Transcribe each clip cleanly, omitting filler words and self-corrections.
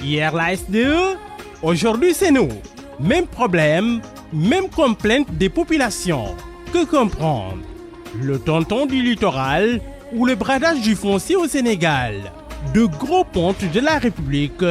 Hier la SDE, aujourd'hui c'est nous. Même problème, même complainte des populations. Que comprendre? Le tonton du littoral ou le bradage du foncier au Sénégal. De gros pontes de la République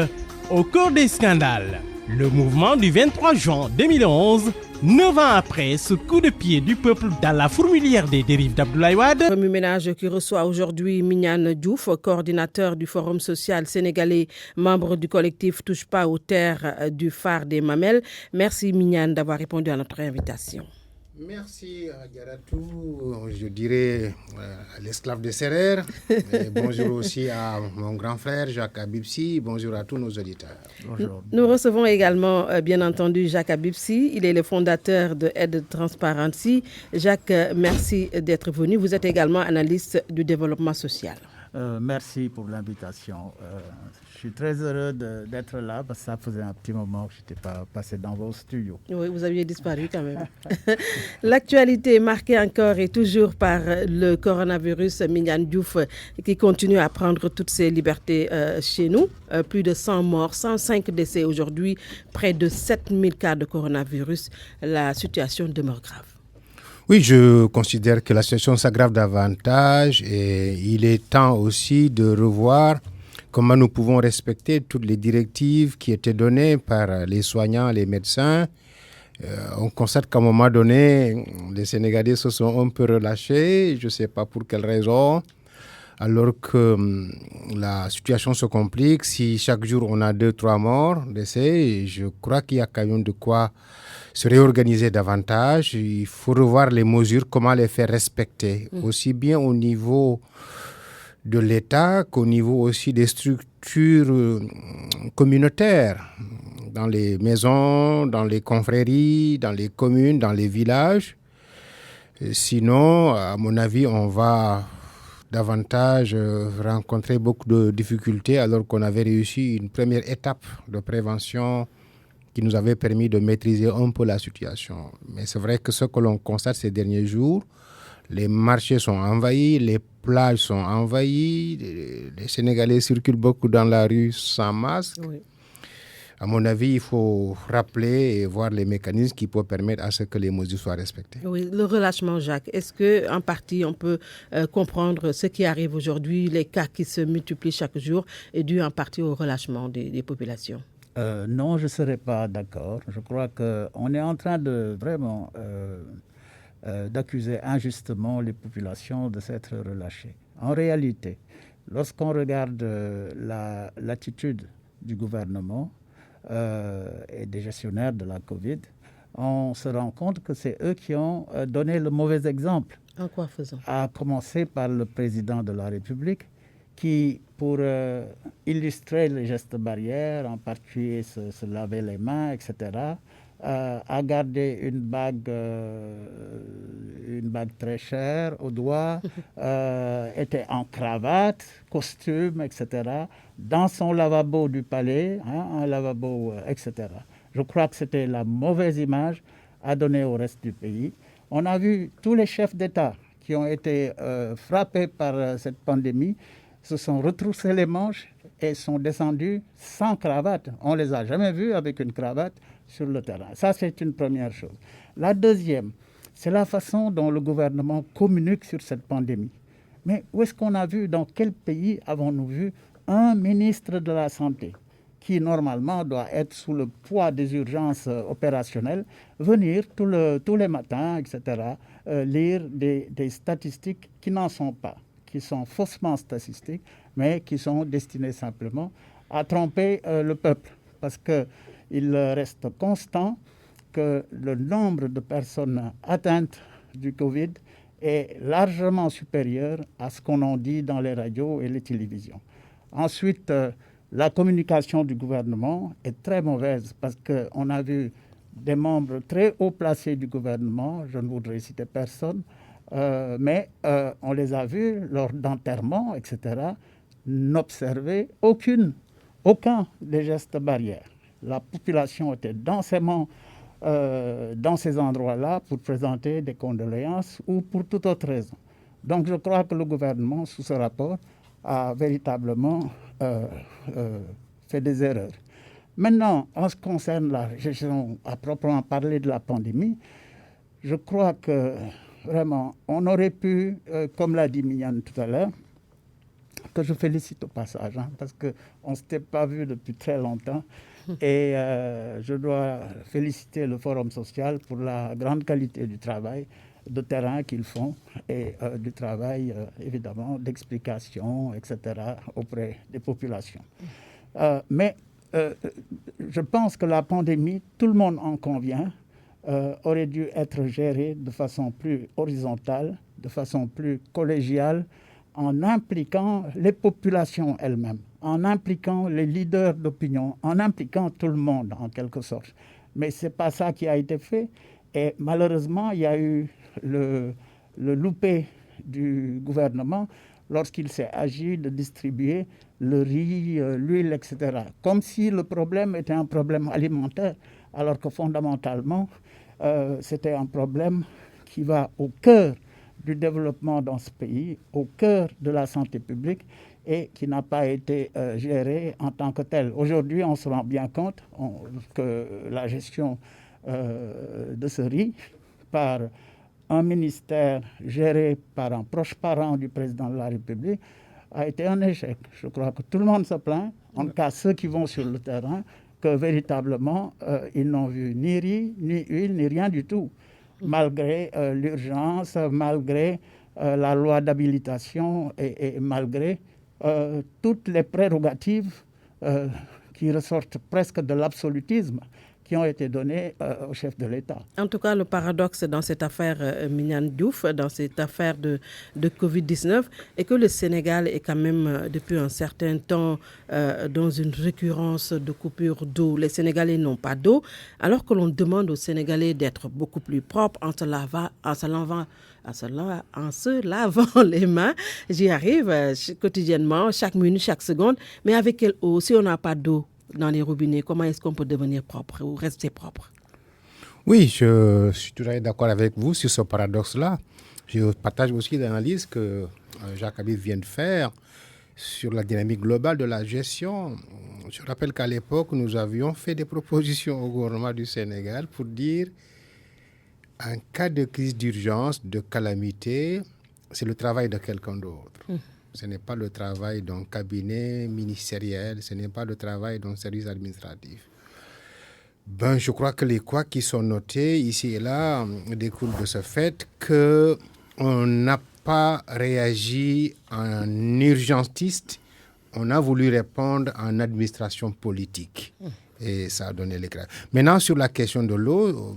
au cœur des scandales. Le mouvement du 23 juin 2011, 9 ans après ce coup de pied du peuple dans la fourmilière des dérives d'Abdoulaye Wade. Premier ménage qui reçoit aujourd'hui Mignane Diouf, coordinateur du Forum social sénégalais, membre du collectif Touche pas aux terres du phare des Mamelles. Merci Mignane d'avoir répondu à notre invitation. Merci à Diaratou, je dirais à l'esclave de Serrer. Bonjour aussi à mon grand frère Jacques Abibsi. Bonjour à tous nos auditeurs. Bonjour. Nous recevons également, bien entendu, Jacques Abibsi. Il est le fondateur de Aide Transparency. Jacques, merci d'être venu. Vous êtes également analyste du développement social. Merci pour l'invitation. Je suis très heureux d'être là parce que ça faisait un petit moment que je n'étais pas passé dans vos studios. Oui, vous aviez disparu quand même. L'actualité est marquée encore et toujours par le coronavirus. Mignane Diouf qui continue à prendre toutes ses libertés chez nous. Plus de 100 morts, 105 décès aujourd'hui, près de 7000 cas de coronavirus. La situation demeure grave. Oui, je considère que la situation s'aggrave davantage et il est temps aussi de revoir comment nous pouvons respecter toutes les directives qui étaient données par les soignants, les médecins. On constate qu'à un moment donné, les Sénégalais se sont un peu relâchés, je ne sais pas pour quelle raison, alors que la situation se complique. Si chaque jour on a 2-3 morts, décès, je crois qu'il y a quand même de quoi se réorganiser davantage. Il faut revoir les mesures, comment les faire respecter, aussi bien au niveau de l'État qu'au niveau aussi des structures communautaires, dans les maisons, dans les confréries, dans les communes, dans les villages. Sinon, à mon avis, on va davantage rencontrer beaucoup de difficultés alors qu'on avait réussi une première étape de prévention qui nous avait permis de maîtriser un peu la situation. Mais c'est vrai que ce que l'on constate ces derniers jours, les marchés sont envahis, les plages sont envahies, les Sénégalais circulent beaucoup dans la rue sans masque. Oui. À mon avis, il faut rappeler et voir les mécanismes qui peuvent permettre à ce que les mesures soient respectées. Oui, le relâchement, Jacques, est-ce qu'en partie on peut comprendre ce qui arrive aujourd'hui, les cas qui se multiplient chaque jour, est dû en partie au relâchement des populations? Non, je ne serais pas d'accord. Je crois qu'on est en train de vraiment d'accuser injustement les populations de s'être relâchées. En réalité, lorsqu'on regarde l'attitude du gouvernement et des gestionnaires de la Covid, on se rend compte que c'est eux qui ont donné le mauvais exemple. En quoi faisant? À commencer par le président de la République qui, pour illustrer les gestes barrières, en particulier se laver les mains, etc., a gardé une bague très chère au doigt, était en cravate, costume, etc., dans son lavabo du palais, un lavabo, etc. Je crois que c'était la mauvaise image à donner au reste du pays. On a vu tous les chefs d'État qui ont été frappés par cette pandémie se sont retroussés les manches et sont descendus sans cravate. On ne les a jamais vus avec une cravate sur le terrain. Ça, c'est une première chose. La deuxième, c'est la façon dont le gouvernement communique sur cette pandémie. Mais où est-ce qu'on a vu, dans quel pays avons-nous vu un ministre de la Santé qui, normalement, doit être sous le poids des urgences opérationnelles, venir tous les matins, etc., lire des statistiques qui n'en sont pas, qui sont faussement statistiques, mais qui sont destinées simplement à tromper le peuple. Parce qu'il reste constant que le nombre de personnes atteintes du Covid est largement supérieur à ce qu'on en dit dans les radios et les télévisions. Ensuite, la communication du gouvernement est très mauvaise parce qu'on a vu des membres très haut placés du gouvernement, je ne voudrais citer personne, mais on les a vus lors d'enterrements, etc., n'observer aucun des gestes barrières. La population était densément dans ces endroits-là pour présenter des condoléances ou pour toute autre raison. Donc je crois que le gouvernement, sous ce rapport, a véritablement fait des erreurs. Maintenant, en ce qui concerne la gestion à proprement parler de la pandémie, je crois que vraiment, on aurait pu, comme l'a dit Mignane tout à l'heure, que je félicite au passage, parce qu'on ne s'était pas vu depuis très longtemps. Et je dois féliciter le Forum social pour la grande qualité du travail de terrain qu'ils font et du travail, évidemment, d'explication, etc., auprès des populations. Mais je pense que la pandémie, tout le monde en convient, aurait dû être gérée de façon plus horizontale, de façon plus collégiale, en impliquant les populations elles-mêmes, en impliquant les leaders d'opinion, en impliquant tout le monde en quelque sorte. Mais ce n'est pas ça qui a été fait. Et malheureusement, il y a eu le loupé du gouvernement lorsqu'il s'est agi de distribuer le riz, l'huile, etc. Comme si le problème était un problème alimentaire, alors que fondamentalement, c'était un problème qui va au cœur du développement dans ce pays, au cœur de la santé publique et qui n'a pas été géré en tant que tel. Aujourd'hui, on se rend bien compte que la gestion de ce riz par un ministère géré par un proche parent du président de la République a été un échec. Je crois que tout le monde se plaint, en tout cas ceux qui vont sur le terrain, que véritablement, ils n'ont vu ni riz, ni huile, ni rien du tout. Malgré l'urgence, malgré la loi d'habilitation et malgré toutes les prérogatives qui ressortent presque de l'absolutisme qui ont été données au chef de l'État. En tout cas, le paradoxe dans cette affaire Mignane Diouf, dans cette affaire de Covid-19, est que le Sénégal est quand même, depuis un certain temps, dans une récurrence de coupures d'eau. Les Sénégalais n'ont pas d'eau, alors que l'on demande aux Sénégalais d'être beaucoup plus propres en se lavant les mains. J'y arrive quotidiennement, chaque minute, chaque seconde. Mais avec quelle eau? Si on n'a pas d'eau dans les robinets, comment est-ce qu'on peut devenir propre ou rester propre? Oui, je suis tout à fait d'accord avec vous sur ce paradoxe-là. Je partage aussi l'analyse que Jacques Habib vient de faire sur la dynamique globale de la gestion. Je rappelle qu'à l'époque, nous avions fait des propositions au gouvernement du Sénégal pour dire, en cas de crise d'urgence, de calamité, c'est le travail de quelqu'un d'autre. Ce n'est pas le travail d'un cabinet ministériel, ce n'est pas le travail d'un service administratif. Je crois que les couacs qui sont notés ici et là découlent de ce fait qu'on n'a pas réagi en urgentiste, on a voulu répondre en administration politique. Et ça a donné l'éclat. Maintenant, sur la question de l'eau,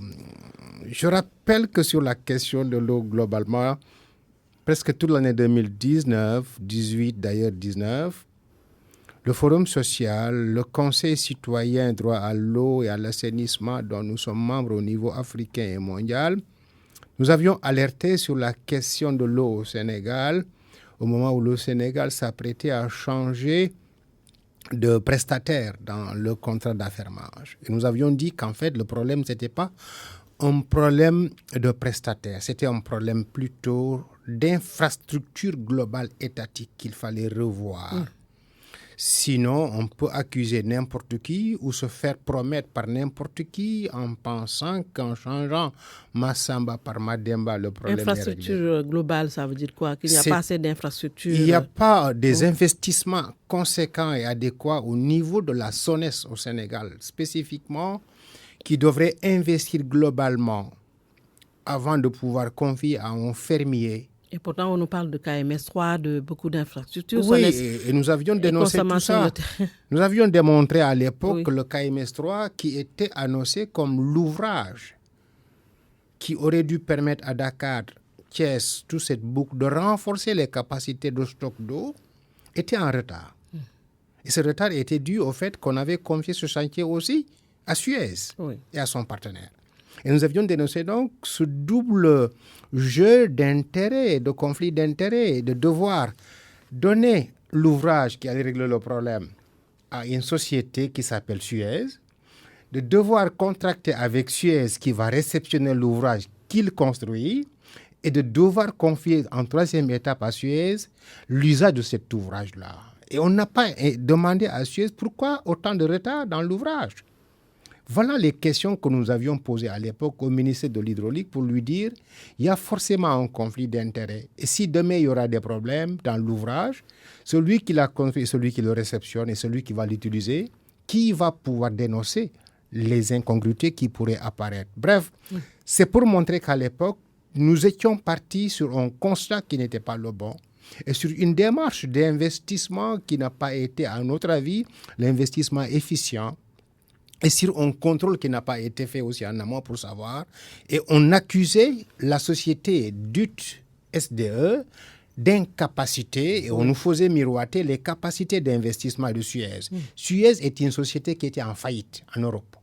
je rappelle que sur la question de l'eau globalement, presque toute l'année 2019, 18 d'ailleurs 19, le Forum social, le Conseil citoyen droit à l'eau et à l'assainissement dont nous sommes membres au niveau africain et mondial, nous avions alerté sur la question de l'eau au Sénégal au moment où le Sénégal s'apprêtait à changer de prestataire dans le contrat d'affermage. Et nous avions dit qu'en fait, le problème, ce n'était pas un problème de prestataire, c'était un problème plutôt d'infrastructure globale étatique qu'il fallait revoir. Sinon, on peut accuser n'importe qui ou se faire promettre par n'importe qui en pensant qu'en changeant Massamba par Mademba, le problème est réglé. Infrastructure globale, ça veut dire quoi? Qu'il n'y a pas assez d'infrastructures? Il n'y a pas des investissements conséquents et adéquats au niveau de la SONES au Sénégal, spécifiquement, qui devrait investir globalement avant de pouvoir confier à un fermier. Et pourtant, on nous parle de KMS3, de beaucoup d'infrastructures. Oui, et nous avions dénoncé tout ça. Nous avions démontré à l'époque le KMS3 qui était annoncé comme l'ouvrage qui aurait dû permettre à Dakar, Thiès, toute cette boucle de renforcer les capacités de stock d'eau, était en retard. Et ce retard était dû au fait qu'on avait confié ce chantier aussi à Suez et à son partenaire. Et nous avions dénoncé donc ce double jeu d'intérêts, de conflit d'intérêts, de devoir donner l'ouvrage qui allait régler le problème à une société qui s'appelle Suez, de devoir contracter avec Suez qui va réceptionner l'ouvrage qu'il construit et de devoir confier en troisième étape à Suez l'usage de cet ouvrage-là. Et on n'a pas demandé à Suez pourquoi autant de retard dans l'ouvrage. Voilà les questions que nous avions posées à l'époque au ministre de l'Hydraulique pour lui dire il y a forcément un conflit d'intérêts. Et si demain il y aura des problèmes dans l'ouvrage, celui qui l'a construit, celui qui le réceptionne et celui qui va l'utiliser, qui va pouvoir dénoncer les incongruités qui pourraient apparaître. Bref, c'est pour montrer qu'à l'époque, nous étions partis sur un constat qui n'était pas le bon et sur une démarche d'investissement qui n'a pas été, à notre avis, l'investissement efficient et sur un contrôle qui n'a pas été fait aussi en amont pour savoir. Et on accusait la société dite SDE d'incapacité et on nous faisait miroiter les capacités d'investissement de Suez. Suez est une société qui était en faillite en Europe.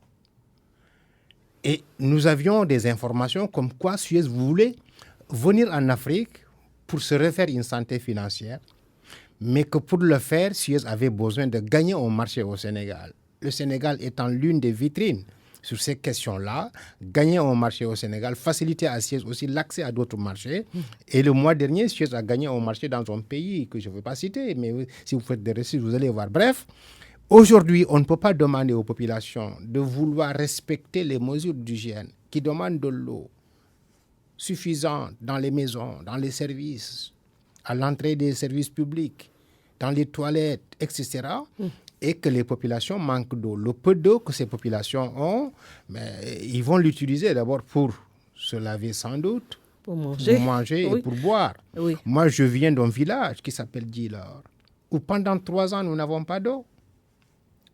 Et nous avions des informations comme quoi Suez voulait venir en Afrique pour se refaire une santé financière, mais que pour le faire, Suez avait besoin de gagner un marché au Sénégal. Le Sénégal étant l'une des vitrines sur ces questions-là, gagner un marché au Sénégal, faciliter à Suez aussi l'accès à d'autres marchés. Et le mois dernier, Suez a gagné un marché dans un pays que je ne veux pas citer, mais si vous faites des recherches, vous allez voir. Bref, aujourd'hui, on ne peut pas demander aux populations de vouloir respecter les mesures d'hygiène qui demandent de l'eau suffisante dans les maisons, dans les services, à l'entrée des services publics, dans les toilettes, etc., et que les populations manquent d'eau. Le peu d'eau que ces populations ont, mais ils vont l'utiliser d'abord pour se laver sans doute, pour manger oui. Et pour boire. Oui. Moi, je viens d'un village qui s'appelle Djilor, où pendant 3 ans, nous n'avons pas d'eau.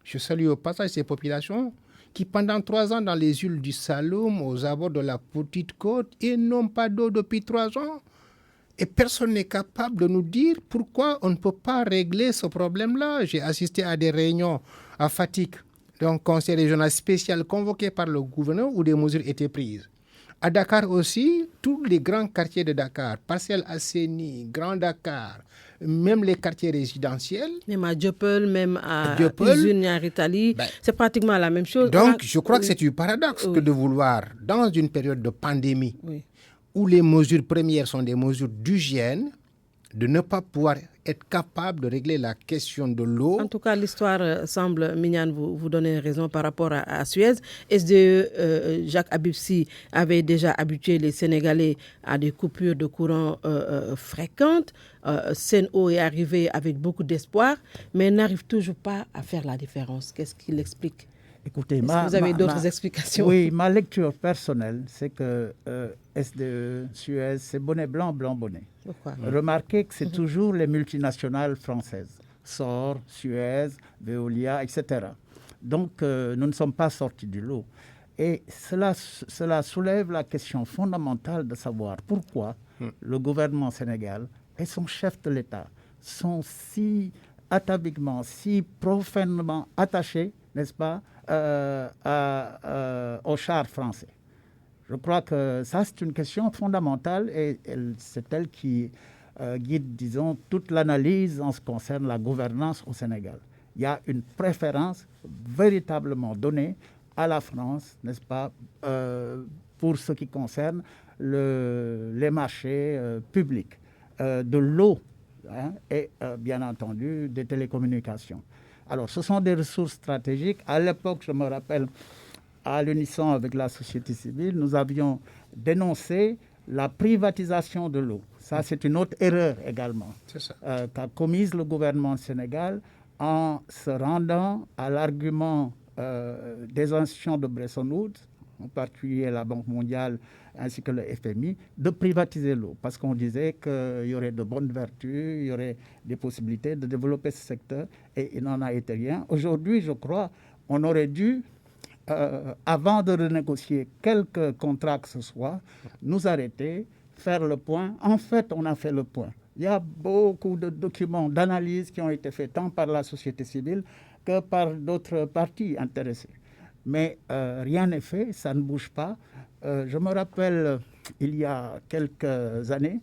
Je salue au passage ces populations qui, pendant 3 ans, dans les îles du Saloum, aux abords de la Petite Côte, ils n'ont pas d'eau depuis 3 ans. Et personne n'est capable de nous dire pourquoi on ne peut pas régler ce problème-là. J'ai assisté à des réunions à Fatick, d'un conseil régional spécial convoqué par le gouverneur où des mesures étaient prises. À Dakar aussi, tous les grands quartiers de Dakar, Parcelles Assainies, Grand Dakar, même les quartiers résidentiels. Même à Dieuppeul, même à Izuniaritali, c'est pratiquement la même chose. Donc, je crois que c'est un paradoxe que de vouloir, dans une période de pandémie, où les mesures premières sont des mesures d'hygiène, de ne pas pouvoir être capable de régler la question de l'eau. En tout cas, l'histoire semble, Mignane, vous donner raison par rapport à Suez. SDE, Jacques Habib-Sy avait déjà habitué les Sénégalais à des coupures de courant fréquentes. Sen'Eau est arrivé avec beaucoup d'espoir, mais n'arrive toujours pas à faire la différence. Qu'est-ce qu'il explique ? Écoutez, est-ce que vous avez d'autres explications? Oui, ma lecture personnelle, c'est que SDE, Suez, c'est bonnet blanc, blanc bonnet. Pourquoi? Remarquez que c'est toujours les multinationales françaises, SOR, Suez, Veolia, etc. Donc, nous ne sommes pas sortis du lot. Et cela soulève la question fondamentale de savoir pourquoi le gouvernement sénégal et son chef de l'État sont si ataviquement, si profondément attachés, n'est-ce pas, au char français. Je crois que ça, c'est une question fondamentale et c'est elle qui guide, disons, toute l'analyse en ce qui concerne la gouvernance au Sénégal. Il y a une préférence véritablement donnée à la France, n'est-ce pas, pour ce qui concerne les marchés publics, de l'eau et, bien entendu, des télécommunications. Alors, ce sont des ressources stratégiques. À l'époque, je me rappelle, à l'unisson avec la société civile, nous avions dénoncé la privatisation de l'eau. Ça, c'est une autre erreur également qu'a commise le gouvernement du Sénégal en se rendant à l'argument des institutions de Bretton Woods, en particulier la Banque mondiale ainsi que le FMI, de privatiser l'eau. Parce qu'on disait qu'il y aurait de bonnes vertus, il y aurait des possibilités de développer ce secteur, et il n'en a été rien. Aujourd'hui, je crois, on aurait dû, avant de renégocier quelque contrat que ce soit, nous arrêter, faire le point. En fait, on a fait le point. Il y a beaucoup de documents d'analyse qui ont été faits tant par la société civile que par d'autres parties intéressées. Mais rien n'est fait, ça ne bouge pas. Je me rappelle, il y a quelques années,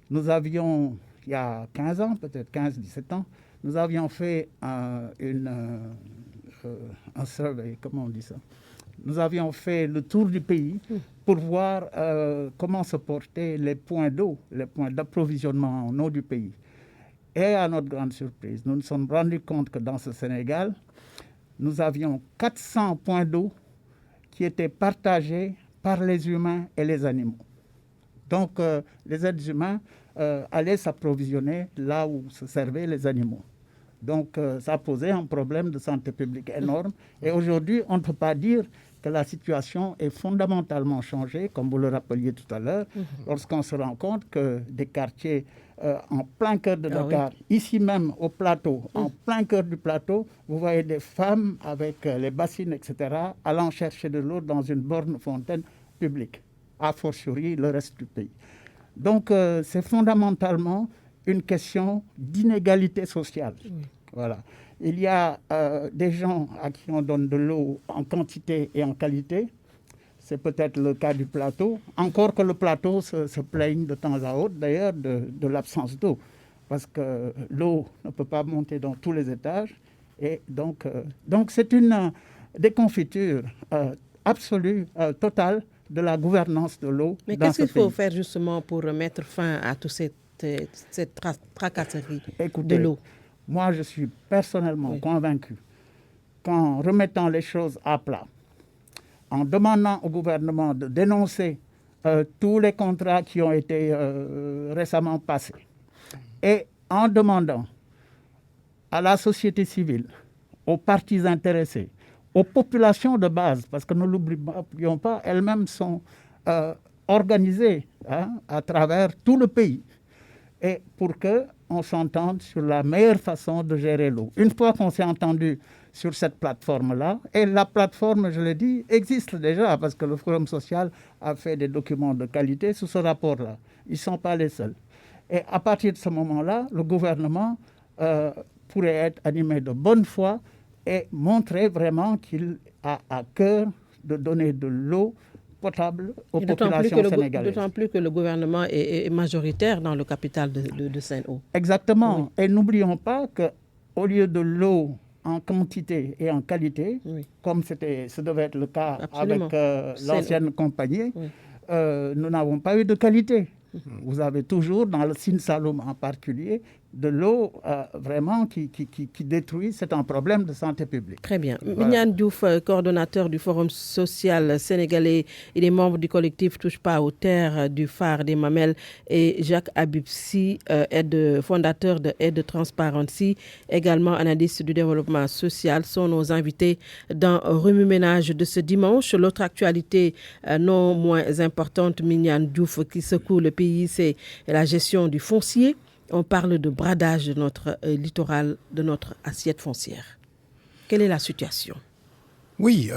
nous avions, il y a 15 ans, peut-être 15-17 ans, nous avions fait un survey, comment on dit ça? Nous avions fait le tour du pays pour voir comment se portaient les points d'eau, les points d'approvisionnement en eau du pays. Et à notre grande surprise, nous nous sommes rendus compte que dans ce Sénégal, nous avions 400 points d'eau qui étaient partagés par les humains et les animaux. Donc, les êtres humains allaient s'approvisionner là où se servaient les animaux. Donc, ça posait un problème de santé publique énorme. Et aujourd'hui, on ne peut pas dire que la situation est fondamentalement changée, comme vous le rappeliez tout à l'heure, lorsqu'on se rend compte que des quartiers en plein cœur de Dakar, ici même au plateau, en plein cœur du plateau, vous voyez des femmes avec les bassines, etc., allant chercher de l'eau dans une borne fontaine publique, a fortiori le reste du pays. Donc, c'est fondamentalement une question d'inégalité sociale. Voilà. Il y a des gens à qui on donne de l'eau en quantité et en qualité. C'est peut-être le cas du plateau. Encore que le plateau se plaigne de temps à autre, d'ailleurs, de l'absence d'eau. Parce que l'eau ne peut pas monter dans tous les étages. Et donc c'est une déconfiture absolue, totale de la gouvernance de l'eau. Mais qu'est-ce qu'il faut faire justement pour mettre fin à toute cette tracasserie de l'eau? Moi, je suis personnellement convaincu qu'en remettant les choses à plat, en demandant au gouvernement de dénoncer tous les contrats qui ont été récemment passés, et en demandant à la société civile, aux partis intéressés, aux populations de base, parce que ne l'oublions pas, elles-mêmes sont organisées à travers tout le pays, et pour qu'on s'entende sur la meilleure façon de gérer l'eau. Une fois qu'on s'est entendu sur cette plateforme-là, et la plateforme, je l'ai dit, existe déjà, parce que le Forum social a fait des documents de qualité sous ce rapport-là. Ils ne sont pas les seuls. Et à partir de ce moment-là, le gouvernement pourrait être animé de bonne foi et montrer vraiment qu'il a à cœur de donner de l'eau potable aux populations sénégalaises. D'autant plus que le gouvernement est majoritaire dans le capital de Saint-Ouen. Exactement. Oui. Et n'oublions pas qu'au lieu de l'eau en quantité et en qualité, comme ça devait être le cas avec l'ancienne compagnie, nous n'avons pas eu de qualité. Vous avez toujours, dans le Sine Saloum en particulier, de l'eau vraiment qui détruit. C'est un problème de santé publique. Très bien. Mignane Diouf, coordonnateur du Forum social sénégalais, il est membre du collectif Touche pas aux terres du phare des Mamelles, et Jacques Abibsi, fondateur de Aide Transparency, également analyste du développement social, sont nos invités dans Remue-Ménage de ce dimanche. L'autre actualité non moins importante, Mignane Diouf, qui secoue le pays, c'est la gestion du foncier. On parle de bradage de notre littoral, de notre assiette foncière. Quelle est la situation? Oui,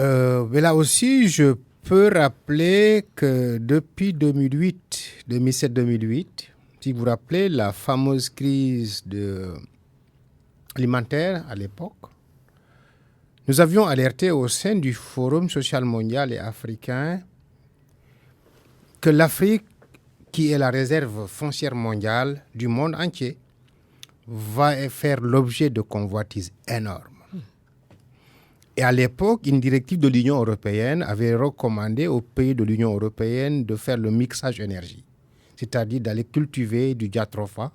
mais là aussi, je peux rappeler que depuis 2007-2008, si vous vous rappelez, la fameuse crise alimentaire à l'époque, nous avions alerté au sein du Forum social mondial et africain que l'Afrique, qui est la réserve foncière mondiale du monde entier, va faire l'objet de convoitises énormes. Et à l'époque, une directive de l'Union européenne avait recommandé aux pays de l'Union européenne de faire le mixage énergie, c'est-à-dire d'aller cultiver du jatropha,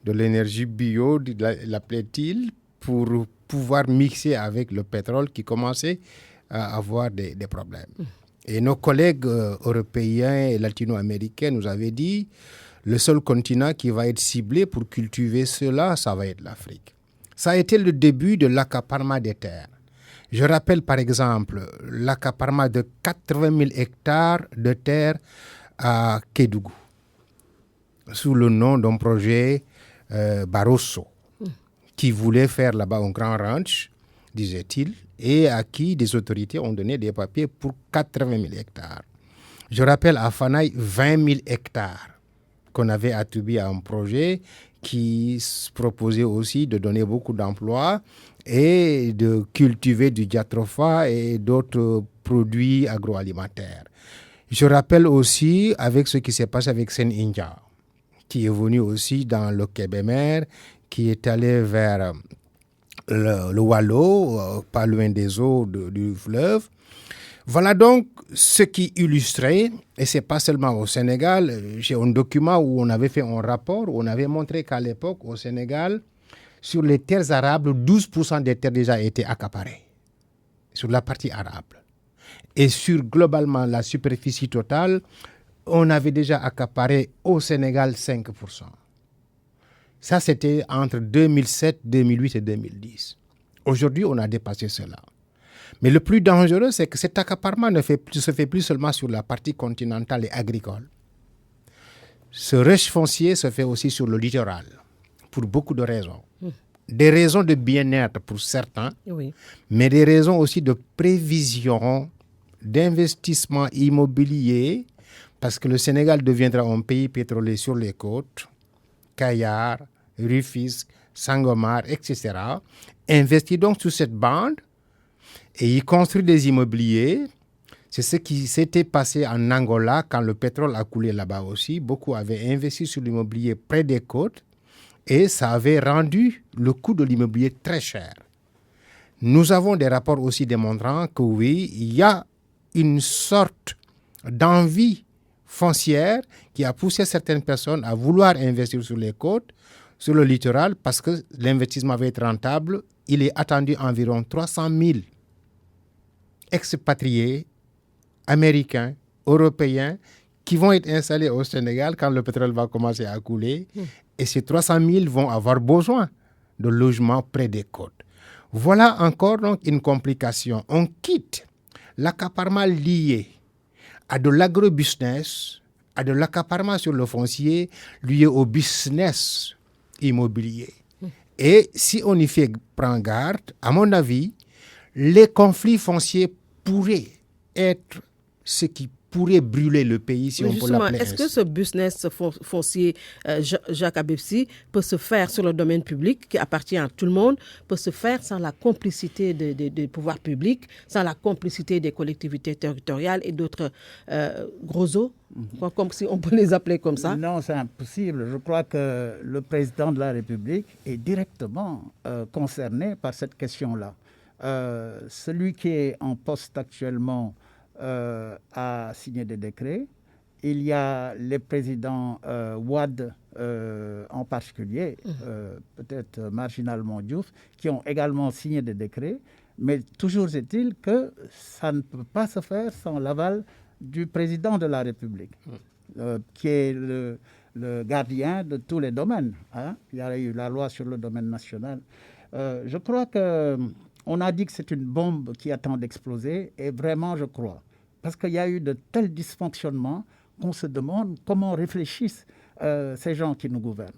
de l'énergie bio, l'appelait-il, pour pouvoir mixer avec le pétrole qui commençait à avoir des problèmes. Et nos collègues européens et latino-américains nous avaient dit le seul continent qui va être ciblé pour cultiver cela, ça va être l'Afrique. Ça a été le début de l'accaparement des terres. Je rappelle par exemple l'accaparement de 80 000 hectares de terres à Kédougou, sous le nom d'un projet Barroso, qui voulait faire là-bas un grand ranch, disait-il, et à qui des autorités ont donné des papiers pour 80 000 hectares. Je rappelle à Fanaï 20 000 hectares qu'on avait attribués à un projet qui proposait aussi de donner beaucoup d'emplois et de cultiver du jatropha et d'autres produits agroalimentaires. Je rappelle aussi avec ce qui s'est passé avec Sen India, qui est venu aussi dans le Kébémer, qui est allé vers le Wallo, pas loin des eaux du fleuve, Voilà donc ce qui illustrait, et ce n'est pas seulement au Sénégal, j'ai un document où on avait fait un rapport, où on avait montré qu'à l'époque, au Sénégal, sur les terres arables, 12% des terres déjà étaient accaparées, sur la partie arable. Et sur globalement la superficie totale, on avait déjà accaparé au Sénégal 5%. Ça, c'était entre 2007, 2008 et 2010. Aujourd'hui, on a dépassé cela. Mais le plus dangereux, c'est que cet accaparement ne se fait plus seulement sur la partie continentale et agricole. Ce rush foncier se fait aussi sur le littoral, pour beaucoup de raisons. Des raisons de bien-être pour certains, Oui. mais des raisons aussi de prévision, d'investissement immobilier, parce que le Sénégal deviendra un pays pétrolier sur les côtes, Kayar, Rufisque, Sangomar, etc. Investit donc sur cette bande et il construit des immobiliers. C'est ce qui s'était passé en Angola quand le pétrole a coulé là-bas aussi. Beaucoup avaient investi sur l'immobilier près des côtes et ça avait rendu le coût de l'immobilier très cher. Nous avons des rapports aussi démontrant que oui, il y a une sorte d'envie foncière qui a poussé certaines personnes à vouloir investir sur les côtes, sur le littoral, parce que l'investissement va être rentable. Il est attendu environ 300 000 expatriés américains, européens, qui vont être installés au Sénégal quand le pétrole va commencer à couler. Et ces 300 000 vont avoir besoin de logements près des côtes. Voilà encore donc une complication. On quitte l'accaparement lié à de l'agrobusiness, à de l'accaparement sur le foncier lié au business immobilier. Et si on y fait prendre garde, à mon avis, les conflits fonciers pourraient être ce qui pourrait brûler le pays, si Mais on peut l'appeler est-ce que ainsi. ce business foncier, Jacques Abepsi, peut se faire sur le domaine public, qui appartient à tout le monde, peut se faire sans la complicité des pouvoirs publics, sans la complicité des collectivités territoriales et d'autres gros os, comme si on peut les appeler comme ça? Non, c'est impossible. Je crois que le président de la République est directement concerné par cette question-là. Celui qui est en poste actuellement a signé des décrets. Il y a les présidents Wade en particulier, peut-être marginalement Diouf, qui ont également signé des décrets. Mais toujours est-il que ça ne peut pas se faire sans l'aval du président de la République, qui est le gardien de tous les domaines. Hein. Il y a eu la loi sur le domaine national. Je crois qu'on a dit que c'est une bombe qui attend d'exploser, et vraiment je crois. Parce qu'il y a eu de tels dysfonctionnements qu'on se demande comment réfléchissent ces gens qui nous gouvernent.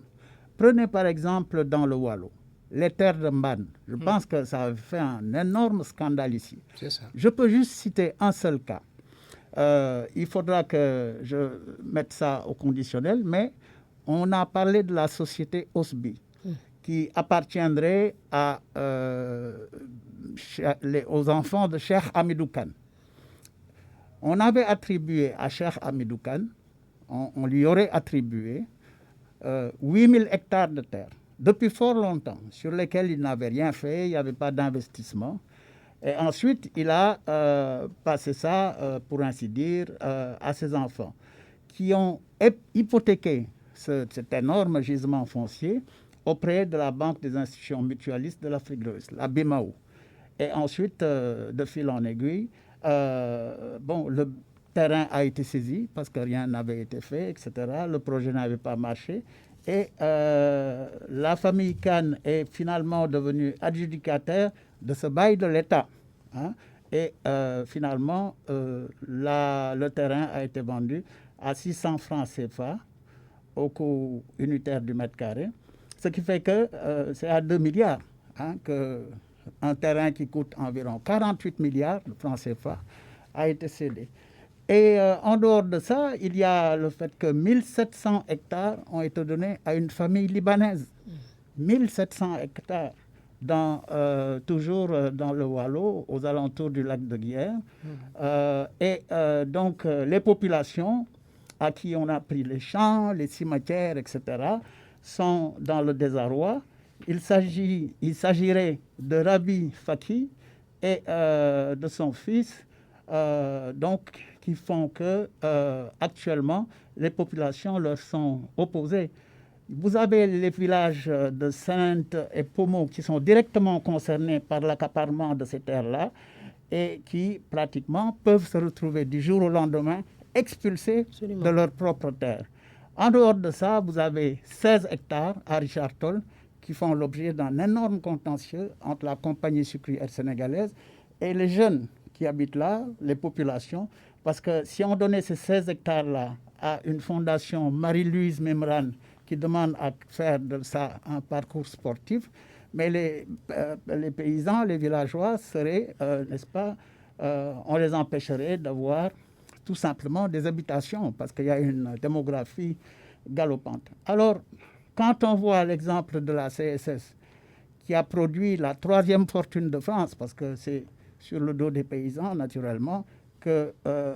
Prenez par exemple dans le Waalo, les terres de Mbane. Je pense que ça a fait un énorme scandale ici. C'est ça. Je peux juste citer un seul cas. Il faudra que je mette ça au conditionnel, mais on a parlé de la société Osbi, qui appartiendrait aux enfants de Cheikh Hamidou Kane. On avait attribué à Cheikh Hamidou Kane, on lui aurait attribué 8000 hectares de terre, depuis fort longtemps, sur lesquels il n'avait rien fait, il n'y avait pas d'investissement. Et ensuite, il a passé ça, pour ainsi dire, à ses enfants, qui ont hypothéqué cet énorme gisement foncier auprès de la Banque des institutions mutualistes de l'Afrique de l'Ouest, la BIMAO. Et ensuite, de fil en aiguille, le terrain a été saisi parce que rien n'avait été fait, etc. Le projet n'avait pas marché. Et la famille Kane est finalement devenue adjudicataire de ce bail de l'État. Hein. Et finalement, le terrain a été vendu à 600 francs CFA au coût unitaire du mètre carré. Ce qui fait que c'est à 2 milliards qu'un terrain qui coûte environ 48 milliards de francs CFA a été cédé. Et en dehors de ça, il y a le fait que 1700 hectares ont été donnés à une famille libanaise. 1700 hectares, toujours dans le Waalo, aux alentours du lac de Guiers. Donc, les populations à qui on a pris les champs, les cimetières, etc., sont dans le désarroi. Il s'agirait de Rabi Faki et de son fils donc qui font que actuellement les populations leur sont opposées. Vous avez les villages de Sainte et Pomo qui sont directement concernés par l'accaparement de ces terres-là et qui pratiquement peuvent se retrouver du jour au lendemain expulsés de leur propre terre. En dehors de ça, vous avez 16 hectares à Richard Toll qui font l'objet d'un énorme contentieux entre la compagnie sucrière sénégalaise et les jeunes qui habitent là, les populations, parce que si on donnait ces 16 hectares-là à une fondation Marie-Louise Memran qui demande à faire de ça un parcours sportif, mais les paysans, les villageois seraient, n'est-ce pas, on les empêcherait d'avoir tout simplement des habitations parce qu'il y a une démographie galopante. Alors, quand on voit l'exemple de la CSS qui a produit la 3e fortune de France, parce que c'est sur le dos des paysans, naturellement, que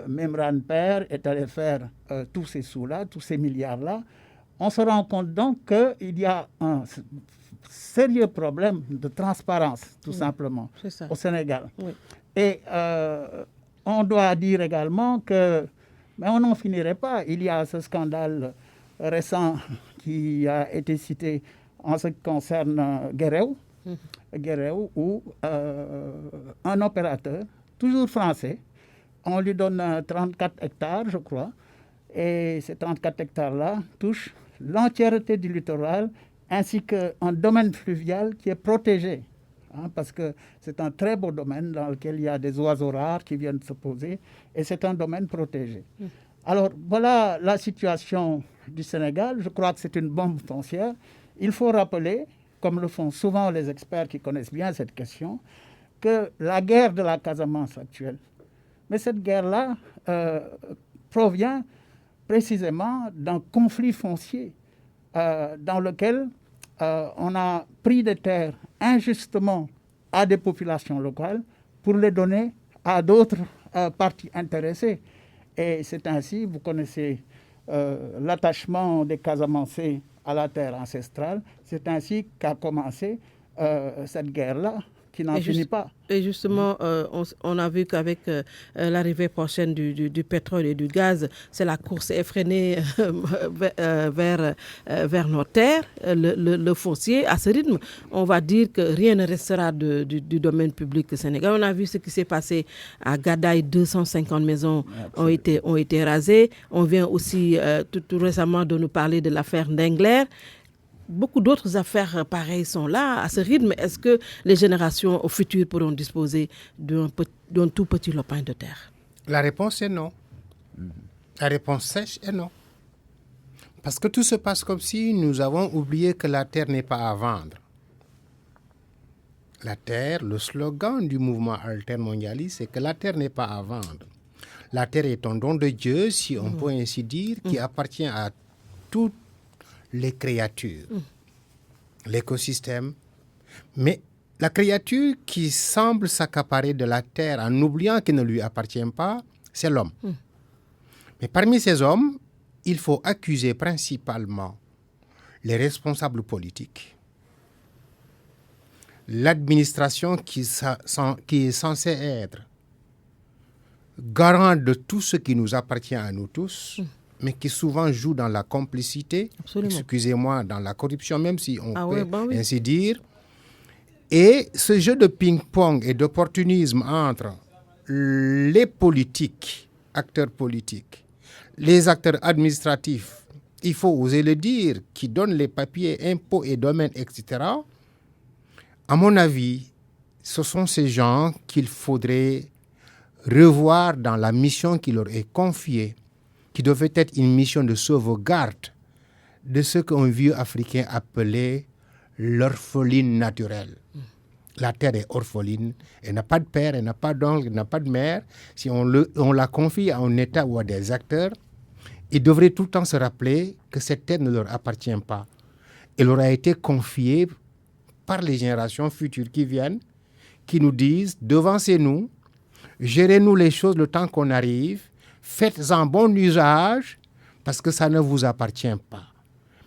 Memran Père est allé faire tous ces sous-là, tous ces milliards-là, on se rend compte donc qu'il y a un sérieux problème de transparence, tout simplement, au Sénégal. Oui. Et on doit dire également que, mais on n'en finirait pas. Il y a ce scandale récent qui a été cité en ce qui concerne Guéréo, où un opérateur, toujours français, on lui donne 34 hectares, je crois, et ces 34 hectares-là touchent l'entièreté du littoral ainsi qu'un domaine fluvial qui est protégé. Parce que c'est un très beau domaine dans lequel il y a des oiseaux rares qui viennent se poser et c'est un domaine protégé. Alors voilà la situation du Sénégal. Je crois que c'est une bombe foncière. Il faut rappeler, comme le font souvent les experts qui connaissent bien cette question, que la guerre de la Casamance actuelle, mais cette guerre-là provient précisément d'un conflit foncier dans lequel on a pris des terres injustement à des populations locales pour les donner à d'autres parties intéressées. Et c'est ainsi, vous connaissez l'attachement des Casamançais à la terre ancestrale, c'est ainsi qu'a commencé cette guerre-là qui n'en finit pas. Et justement, on a vu qu'avec l'arrivée prochaine du pétrole et du gaz, c'est la course effrénée vers nos terres, le foncier. À ce rythme, on va dire que rien ne restera du domaine public sénégalais. On a vu ce qui s'est passé à Gadaï, 250 maisons ont été rasées. On vient aussi tout récemment de nous parler de l'affaire Ndengler. Beaucoup d'autres affaires pareilles sont là. À ce rythme, est-ce que les générations au futur pourront disposer d'un tout petit lopin de terre? La réponse est non. La réponse sèche est non. Parce que tout se passe comme si nous avons oublié que la terre n'est pas à vendre. La terre, le slogan du mouvement altermondialiste, c'est que la terre n'est pas à vendre. La terre est un don de Dieu, si on peut ainsi dire, qui appartient à toutes les créatures, l'écosystème. Mais la créature qui semble s'accaparer de la terre en oubliant qu'elle ne lui appartient pas, c'est l'homme. Mais parmi ces hommes, il faut accuser principalement les responsables politiques, l'administration qui est censée être garant de tout ce qui nous appartient à nous tous, mais qui souvent joue dans la complicité, excusez-moi, dans la corruption, même si on peut ainsi dire. Et ce jeu de ping-pong et d'opportunisme entre les politiques, acteurs politiques, les acteurs administratifs, il faut oser le dire, qui donnent les papiers, impôts et domaines, etc., à mon avis, ce sont ces gens qu'il faudrait revoir dans la mission qui leur est confiée, qui devait être une mission de sauvegarde de ce qu'un vieux Africain appelait l'orpheline naturelle. La terre est orpheline, elle n'a pas de père, elle n'a pas d'oncle, elle n'a pas de mère. Si on la confie à un État ou à des acteurs, ils devraient tout le temps se rappeler que cette terre ne leur appartient pas. Elle leur a été confiée par les générations futures qui viennent, qui nous disent, devancez-nous, gérez-nous les choses le temps qu'on arrive, faites-en bon usage, parce que ça ne vous appartient pas.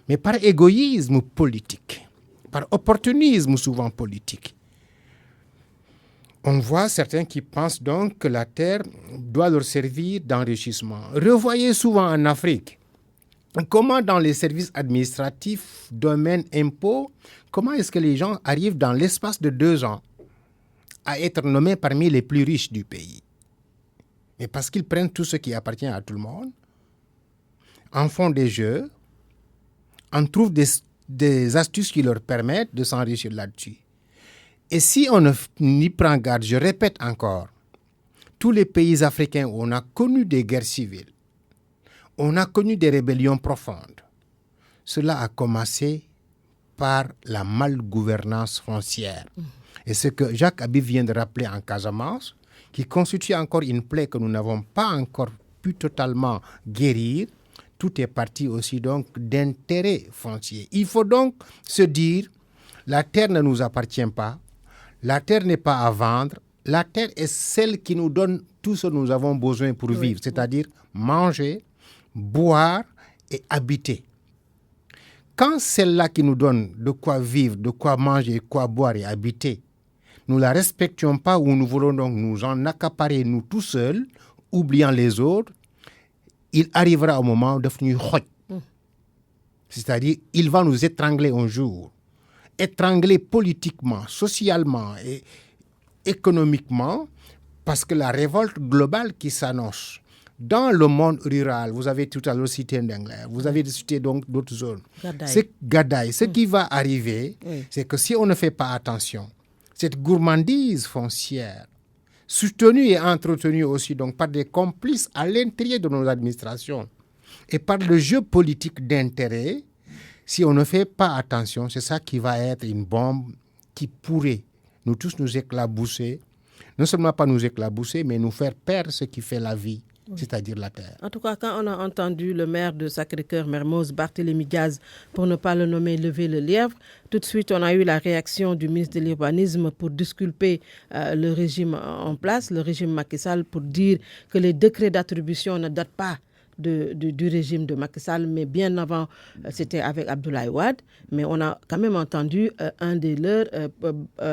Mais par égoïsme politique, par opportunisme souvent politique, On voit certains qui pensent donc que la terre doit leur servir d'enrichissement. Revoyez souvent en Afrique comment dans les services administratifs, domaine, impôts, comment est-ce que les gens arrivent dans l'espace de 2 ans à être nommés parmi les plus riches du pays. Mais parce qu'ils prennent tout ce qui appartient à tout le monde, en font des jeux, en trouvent des astuces qui leur permettent de s'enrichir là-dessus. Et si on n'y prend garde, je répète encore, tous les pays africains où on a connu des guerres civiles, on a connu des rébellions profondes, cela a commencé par la malgouvernance foncière. Et ce que Jacques Habib vient de rappeler en Casamance, qui constitue encore une plaie que nous n'avons pas encore pu totalement guérir, tout est parti aussi donc d'intérêts fonciers. Il faut donc se dire, la terre ne nous appartient pas, la terre n'est pas à vendre, la terre est celle qui nous donne tout ce que nous avons besoin pour vivre, c'est-à-dire manger, boire et habiter. Quand celle-là qui nous donne de quoi vivre, de quoi manger, de quoi boire et habiter, nous ne la respections pas ou nous voulons donc nous en accaparer nous tout seuls, oubliant les autres, il arrivera au moment de finir khoj. C'est-à-dire, il va nous étrangler un jour. Étrangler politiquement, socialement et économiquement, parce que la révolte globale qui s'annonce dans le monde rural, vous avez tout à l'heure cité Ndengler, vous avez cité donc d'autres zones. Gadaï. Ce qui va arriver, c'est que si on ne fait pas attention, cette gourmandise foncière, soutenue et entretenue aussi donc par des complices à l'intérieur de nos administrations et par le jeu politique d'intérêt, si on ne fait pas attention, c'est ça qui va être une bombe qui pourrait nous tous nous éclabousser, non seulement pas nous éclabousser, mais nous faire perdre ce qui fait la vie, c'est-à-dire la terre. En tout cas, quand on a entendu le maire de Sacré-Cœur-Mermoz, Barthélémy Diaz, pour ne pas le nommer, lever le lièvre, tout de suite, on a eu la réaction du ministre de l'Urbanisme pour disculper le régime en place, le régime Macky Sall, pour dire que les décrets d'attribution ne datent pas du régime de Macky Sall, mais bien avant, c'était avec Abdoulaye Wade. Mais on a quand même entendu un des leurs,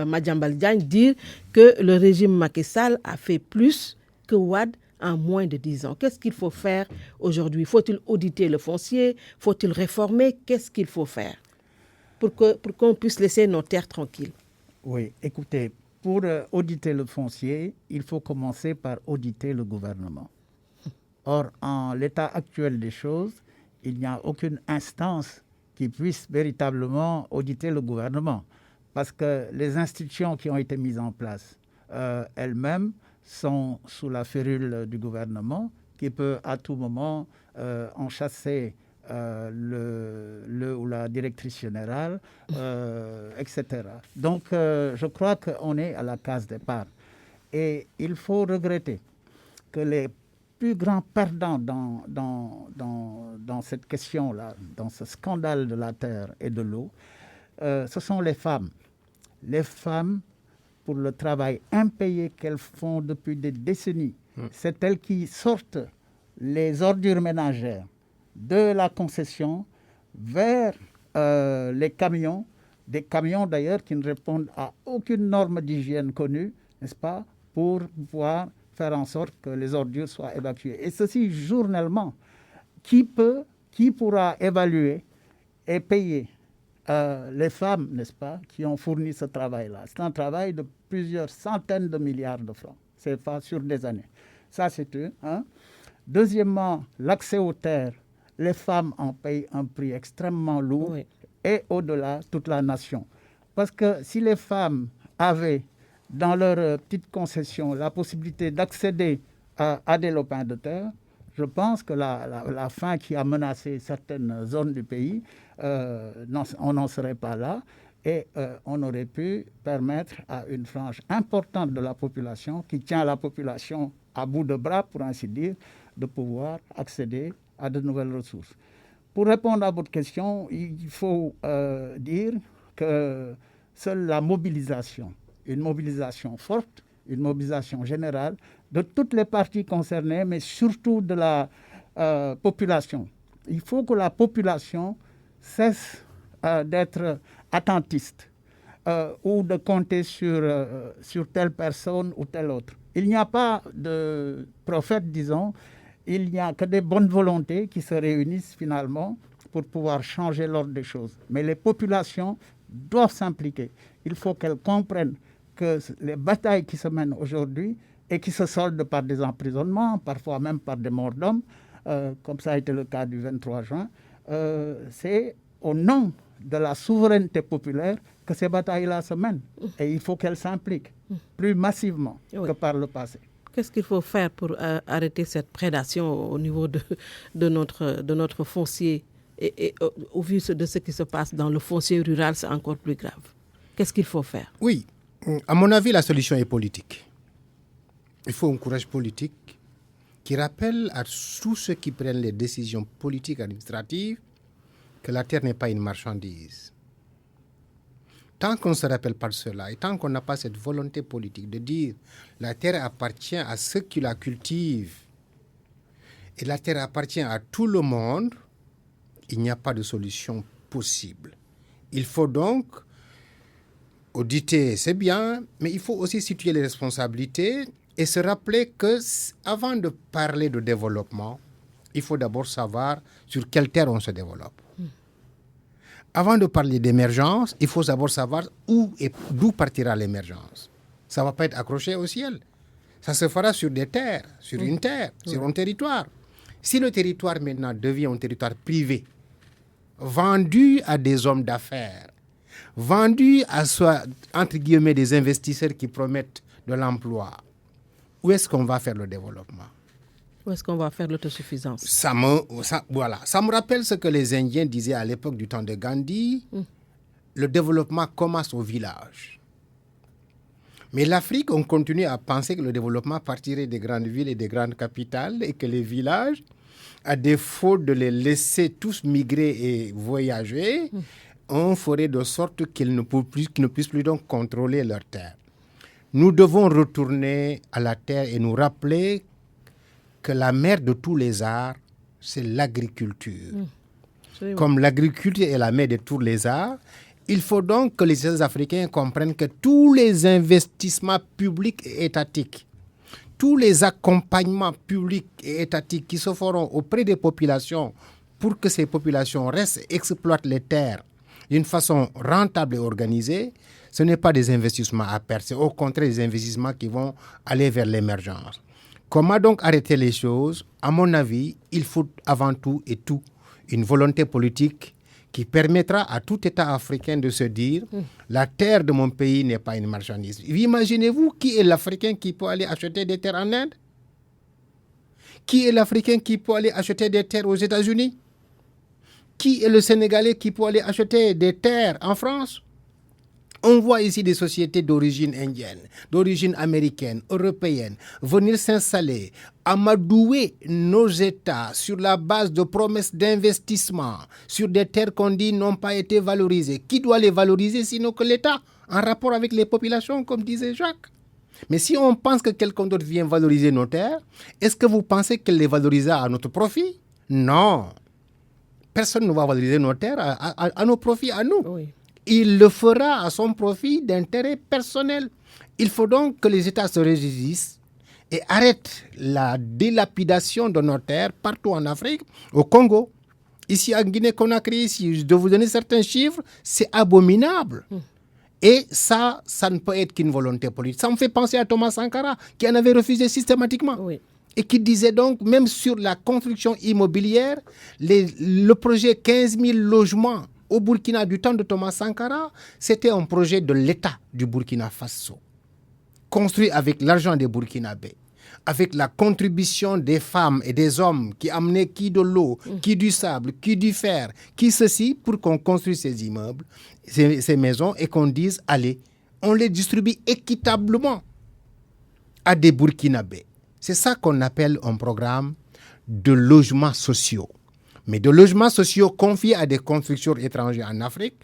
Madiambal Diagne, dire que le régime Macky Sall a fait plus que Wade en moins de 10 ans. Qu'est-ce qu'il faut faire aujourd'hui? Faut-il auditer le foncier? Faut-il réformer? Qu'est-ce qu'il faut faire pour qu'on puisse laisser nos terres tranquilles? Oui, écoutez, pour auditer le foncier, il faut commencer par auditer le gouvernement. Or, en l'état actuel des choses, il n'y a aucune instance qui puisse véritablement auditer le gouvernement. Parce que les institutions qui ont été mises en place, elles-mêmes, sont sous la férule du gouvernement qui peut à tout moment enchasser le ou la directrice générale, etc. Donc, je crois qu'on est à la case départ. Et il faut regretter que les plus grands perdants dans cette question-là, dans ce scandale de la terre et de l'eau, ce sont les femmes. Les femmes, pour le travail impayé qu'elles font depuis des décennies. C'est elles qui sortent les ordures ménagères de la concession vers les camions, des camions d'ailleurs qui ne répondent à aucune norme d'hygiène connue, n'est-ce pas, pour pouvoir faire en sorte que les ordures soient évacuées. Et ceci journellement. Qui pourra évaluer et payer les femmes, n'est-ce pas, qui ont fourni ce travail-là? C'est un travail de plusieurs centaines de milliards de francs. C'est pas sur des années. Ça, c'est un. Deuxièmement, l'accès aux terres. Les femmes en payent un prix extrêmement lourd et au-delà, toute la nation. Parce que si les femmes avaient, dans leur petite concession, la possibilité d'accéder à des lopins de terre, je pense que la faim qui a menacé certaines zones du pays, on n'en serait pas là et on aurait pu permettre à une frange importante de la population, qui tient la population à bout de bras, pour ainsi dire, de pouvoir accéder à de nouvelles ressources. Pour répondre à votre question, il faut dire que seule la mobilisation, une mobilisation forte, une mobilisation générale de toutes les parties concernées, mais surtout de la population. Il faut que la population cesse d'être attentiste, ou de compter sur telle personne ou telle autre. Il n'y a pas de prophète, disons, il n'y a que des bonnes volontés qui se réunissent finalement pour pouvoir changer l'ordre des choses. Mais les populations doivent s'impliquer. Il faut qu'elles comprennent que les batailles qui se mènent aujourd'hui et qui se soldent par des emprisonnements, parfois même par des morts d'hommes, comme ça a été le cas du 23 juin, c'est au nom de la souveraineté populaire que ces batailles-là se mènent. Et il faut qu'elles s'impliquent plus massivement que par le passé. Qu'est-ce qu'il faut faire pour arrêter cette prédation au niveau de notre foncier et au vu de ce qui se passe dans le foncier rural, c'est encore plus grave. Qu'est-ce qu'il faut faire? Oui, à mon avis, la solution est politique. Il faut un courage politique qui rappelle à tous ceux qui prennent les décisions politiques administratives que la terre n'est pas une marchandise. Tant qu'on ne se rappelle pas de cela et tant qu'on n'a pas cette volonté politique de dire la terre appartient à ceux qui la cultivent et la terre appartient à tout le monde, il n'y a pas de solution possible. Il faut donc auditer, c'est bien, mais il faut aussi situer les responsabilités et se rappeler qu'avant de parler de développement, il faut d'abord savoir sur quelle terre on se développe. Avant de parler d'émergence, il faut d'abord savoir d'où partira l'émergence. Ça ne va pas être accroché au ciel. Ça se fera sur des terres, sur une terre, sur un territoire. Si le territoire maintenant devient un territoire privé, vendu à des hommes d'affaires, vendu à, entre guillemets, des investisseurs qui promettent de l'emploi, où est-ce qu'on va faire le développement? Où est-ce qu'on va faire l'autosuffisance? Ça me rappelle ce que les Indiens disaient à l'époque du temps de Gandhi. Le développement commence au village. Mais l'Afrique, on continue à penser que le développement partirait des grandes villes et des grandes capitales et que les villages, à défaut de les laisser tous migrer et voyager, on ferait de sorte qu'ils ne puissent plus donc contrôler leur terre. Nous devons retourner à la terre et nous rappeler que la mère de tous les arts, c'est l'agriculture. Comme l'agriculture est la mère de tous les arts, il faut donc que les États africains comprennent que tous les investissements publics et étatiques, tous les accompagnements publics et étatiques qui se feront auprès des populations pour que ces populations restent et exploitent les terres d'une façon rentable et organisée, ce n'est pas des investissements à perte, c'est au contraire des investissements qui vont aller vers l'émergence. Comment donc arrêter les choses? À mon avis, il faut avant tout et tout une volonté politique qui permettra à tout État africain de se dire la terre de mon pays n'est pas une marchandise. Imaginez-vous qui est l'Africain qui peut aller acheter des terres en Inde? Qui est l'Africain qui peut aller acheter des terres aux États-Unis? Qui est le Sénégalais qui peut aller acheter des terres en France? On voit ici des sociétés d'origine indienne, d'origine américaine, européenne, venir s'installer, amadouer nos États sur la base de promesses d'investissement, sur des terres qu'on dit n'ont pas été valorisées. Qui doit les valoriser sinon que l'État, en rapport avec les populations, comme disait Jacques? Mais si on pense que quelqu'un d'autre vient valoriser nos terres, est-ce que vous pensez qu'elle les valorisera à notre profit? Non. Personne ne va valoriser nos terres à nos profits, à nous. Oui. Il le fera à son profit d'intérêt personnel. Il faut donc que les États se ressaisissent et arrêtent la dilapidation de nos terres partout en Afrique, au Congo. Ici, en Guinée-Conakry, si je dois vous donner certains chiffres, c'est abominable. Et ça ne peut être qu'une volonté politique. Ça me fait penser à Thomas Sankara, qui en avait refusé systématiquement. Oui. Et qui disait donc, même sur la construction immobilière, le projet 15 000 logements au Burkina du temps de Thomas Sankara, c'était un projet de l'État du Burkina Faso, construit avec l'argent des Burkinabés, avec la contribution des femmes et des hommes qui amenaient qui de l'eau, qui du sable, qui du fer, qui ceci, pour qu'on construise ces immeubles, ces maisons, et qu'on dise, allez, on les distribue équitablement à des Burkinabés. C'est ça qu'on appelle un programme de logements sociaux. Mais de logements sociaux confiés à des constructeurs étrangers en Afrique,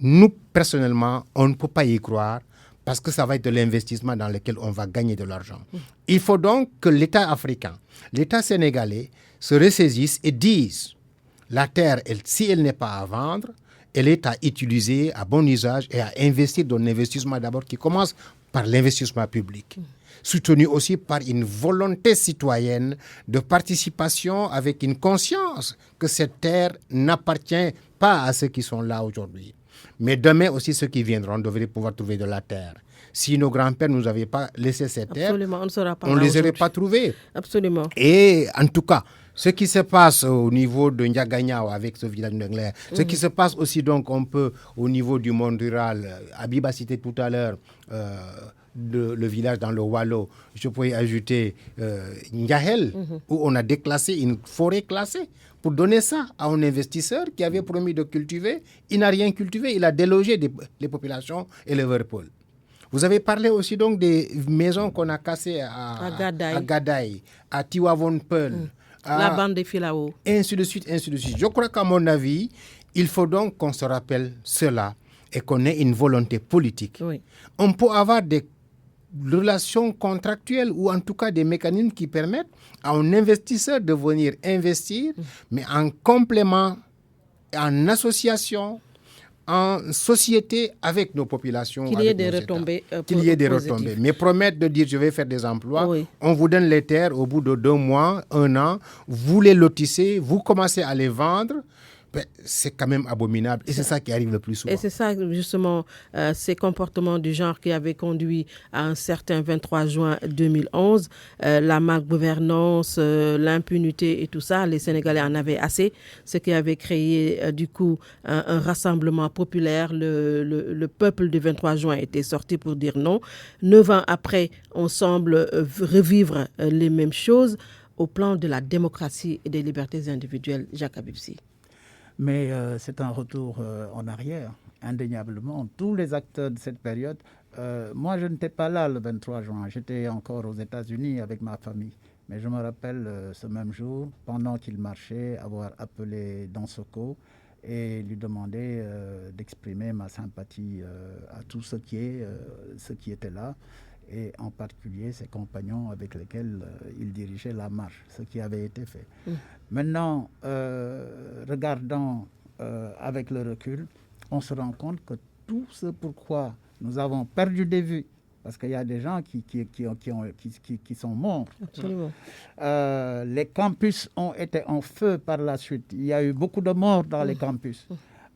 nous, personnellement, on ne peut pas y croire parce que ça va être de l'investissement dans lequel on va gagner de l'argent. Il faut donc que l'État africain, l'État sénégalais se ressaisisse et dise la terre, si elle n'est pas à vendre, elle est à utiliser à bon usage et à investir dans l'investissement d'abord qui commence par l'investissement public. Soutenu aussi par une volonté citoyenne de participation avec une conscience que cette terre n'appartient pas à ceux qui sont là aujourd'hui. Mais demain aussi, ceux qui viendront devraient pouvoir trouver de la terre. Si nos grands-pères ne nous avaient pas laissé cette terre, on ne les aurait pas trouvés. Absolument. Et en tout cas, ce qui se passe au niveau de Ndiaganyao avec ce village d'Angleterre, ce qui se passe aussi donc un peu au niveau du monde rural, Abiba citait tout à l'heure le village dans le Wallo, je pourrais ajouter Ndiahel, où on a déclassé une forêt classée pour donner ça à un investisseur qui avait promis de cultiver. Il n'a rien cultivé, il a délogé les populations et les Liverpool. Vous avez parlé aussi donc des maisons qu'on a cassées à Gadaï, à Tiwavon-Peul, la bande des Filao. Ainsi de suite, ainsi de suite. Je crois qu'à mon avis, il faut donc qu'on se rappelle cela et qu'on ait une volonté politique. Oui. On peut avoir des relations contractuelles ou en tout cas des mécanismes qui permettent à un investisseur de venir investir, mais en complément, en association, en société avec nos populations. Qu'il y ait des retombées. Qu'il y ait des retombées. Mais promettre de dire je vais faire des emplois, on vous donne les terres au bout de 2 mois, 1 an, vous les lotissez, vous commencez à les vendre. C'est quand même abominable et c'est ça qui arrive le plus souvent. Et c'est ça justement, ces comportements du genre qui avaient conduit à un certain 23 juin 2011, la malgouvernance, l'impunité et tout ça, les Sénégalais en avaient assez, ce qui avait créé du coup un rassemblement populaire. Le peuple du 23 juin était sorti pour dire non. 9 ans après, on semble revivre les mêmes choses au plan de la démocratie et des libertés individuelles. Jacques Habib-Sy. Mais c'est un retour en arrière, indéniablement. Tous les acteurs de cette période, moi je n'étais pas là le 23 juin, j'étais encore aux États-Unis avec ma famille. Mais je me rappelle ce même jour, pendant qu'il marchait, avoir appelé Dansoko et lui demander d'exprimer ma sympathie à tous ceux qui étaient là, et en particulier ses compagnons avec lesquels il dirigeait la marche, ce qui avait été fait. Maintenant, regardant avec le recul, on se rend compte que tout ce pourquoi nous avons perdu de vue, parce qu'il y a des gens qui sont morts. Absolument. Les campus ont été en feu par la suite. Il y a eu beaucoup de morts dans les campus.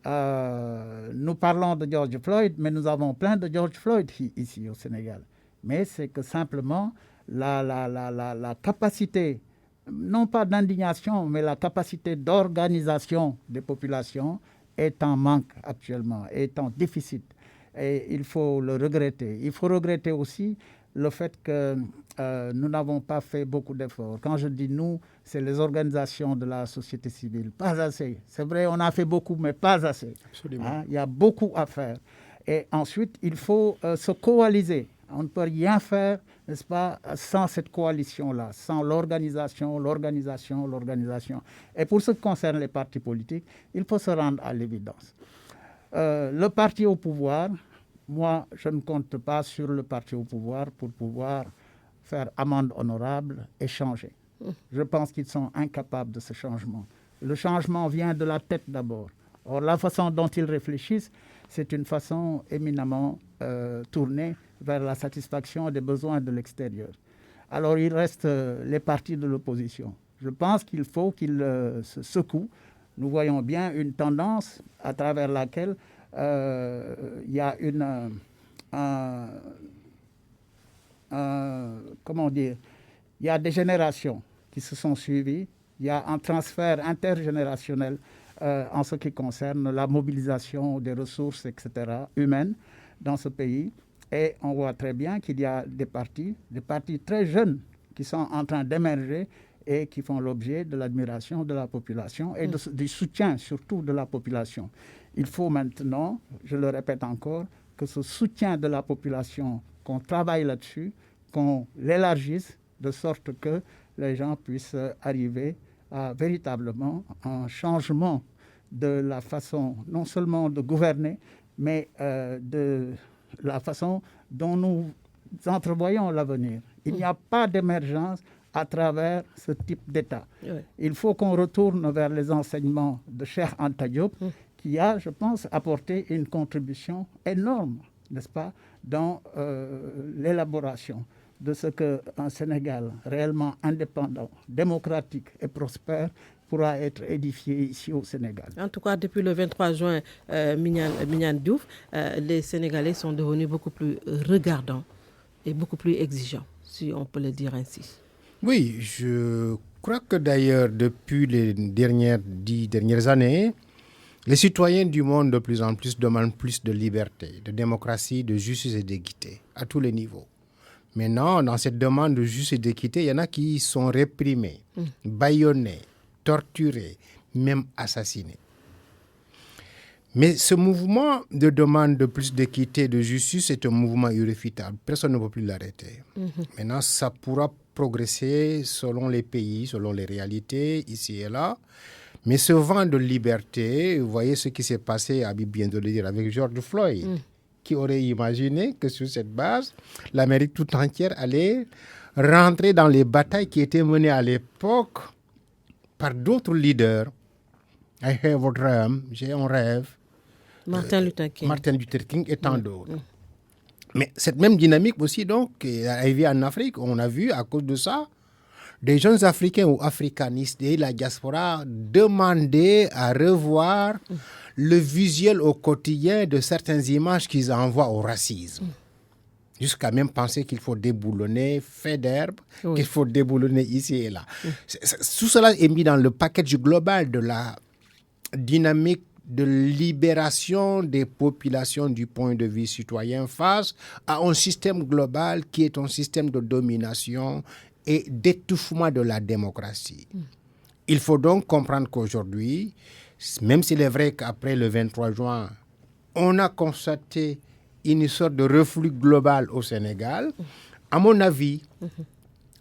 Nous parlons de George Floyd, mais nous avons plein de George Floyd ici au Sénégal. Mais c'est que simplement la capacité, non pas d'indignation, mais la capacité d'organisation des populations est en manque actuellement, est en déficit. Et il faut le regretter. Il faut regretter aussi le fait que nous n'avons pas fait beaucoup d'efforts. Quand je dis nous, c'est les organisations de la société civile. Pas assez. C'est vrai, on a fait beaucoup, mais pas assez. Absolument. Il y a beaucoup à faire. Et ensuite, il faut se coaliser. On ne peut rien faire, n'est-ce pas, sans cette coalition-là, sans l'organisation. Et pour ce qui concerne les partis politiques, il faut se rendre à l'évidence. Le parti au pouvoir, moi, je ne compte pas sur le parti au pouvoir pour pouvoir faire amende honorable et changer. Je pense qu'ils sont incapables de ce changement. Le changement vient de la tête d'abord. Or, la façon dont ils réfléchissent, c'est une façon éminemment tournée vers la satisfaction des besoins de l'extérieur. Alors, il reste les partis de l'opposition. Je pense qu'il faut qu'ils se secouent. Nous voyons bien une tendance à travers laquelle il y a il y a des générations qui se sont suivies. Il y a un transfert intergénérationnel en ce qui concerne la mobilisation des ressources, etc., humaines dans ce pays. Et on voit très bien qu'il y a des partis très jeunes qui sont en train d'émerger et qui font l'objet de l'admiration de la population et du soutien surtout de la population. Il faut maintenant, je le répète encore, que ce soutien de la population, qu'on travaille là-dessus, qu'on l'élargisse de sorte que les gens puissent arriver à véritablement un changement de la façon non seulement de gouverner, mais de la façon dont nous entrevoyons l'avenir. Il n'y a pas d'émergence à travers ce type d'État. Oui. Il faut qu'on retourne vers les enseignements de Cheikh Anta Diop, qui a, je pense, apporté une contribution énorme, n'est-ce pas, dans l'élaboration de ce qu'un Sénégal réellement indépendant, démocratique et prospère pourra être édifié ici au Sénégal. En tout cas, depuis le 23 juin, Mignane Diouf, les Sénégalais sont devenus beaucoup plus regardants et beaucoup plus exigeants, si on peut le dire ainsi. Oui, je crois que d'ailleurs, depuis les 10 dernières années, les citoyens du monde de plus en plus demandent plus de liberté, de démocratie, de justice et d'équité, à tous les niveaux. Maintenant, dans cette demande de justice et d'équité, il y en a qui sont réprimés, bâillonnés, torturés, même assassinés. Mais ce mouvement de demande de plus d'équité et de justice est un mouvement irréfutable. Personne ne peut plus l'arrêter. Maintenant, ça pourra progresser selon les pays, selon les réalités, ici et là. Mais ce vent de liberté, vous voyez ce qui s'est passé, Habib vient de le dire, avec George Floyd. Qui aurait imaginé que sur cette base, l'Amérique tout entière allait rentrer dans les batailles qui étaient menées à l'époque par d'autres leaders. I have a dream, j'ai un rêve. Martin Luther King et tant d'autres. Mais cette même dynamique aussi, donc, est arrivée en Afrique. On a vu, à cause de ça, des jeunes Africains ou africanistes et la diaspora demander à revoir le visuel au quotidien de certaines images qu'ils envoient au racisme. Jusqu'à même penser qu'il faut déboulonner Faidherbe, qu'il faut déboulonner ici et là. Tout cela est mis dans le package global de la dynamique de libération des populations du point de vue citoyen face à un système global qui est un système de domination et d'étouffement de la démocratie. Il faut donc comprendre qu'aujourd'hui, même s'il est vrai qu'après le 23 juin, on a constaté une sorte de reflux global au Sénégal, à mon avis,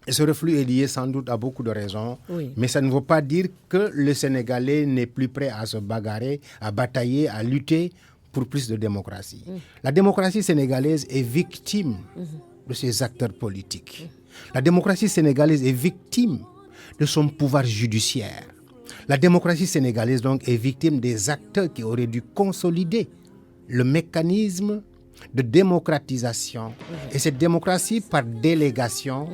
ce reflux est lié sans doute à beaucoup de raisons, mais ça ne veut pas dire que le Sénégalais n'est plus prêt à se bagarrer, à batailler, à lutter pour plus de démocratie. La démocratie sénégalaise est victime de ses acteurs politiques. La démocratie sénégalaise est victime de son pouvoir judiciaire. La démocratie sénégalaise, donc, est victime des acteurs qui auraient dû consolider le mécanisme de démocratisation. Et cette démocratie, par délégation,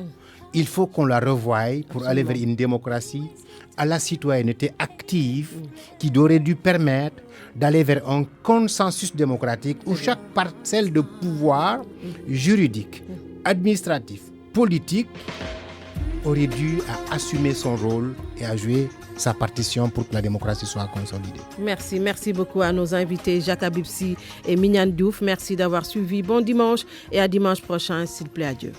il faut qu'on la revoie pour aller vers une démocratie à la citoyenneté active qui aurait dû permettre d'aller vers un consensus démocratique où chaque parcelle de pouvoir juridique, administratif, politique aurait dû assumer son rôle et à jouer sa partition pour que la démocratie soit consolidée. Merci beaucoup à nos invités Jacques Habib Sy et Mignane Diouf. Merci d'avoir suivi. Bon dimanche et à dimanche prochain, s'il plaît, adieu.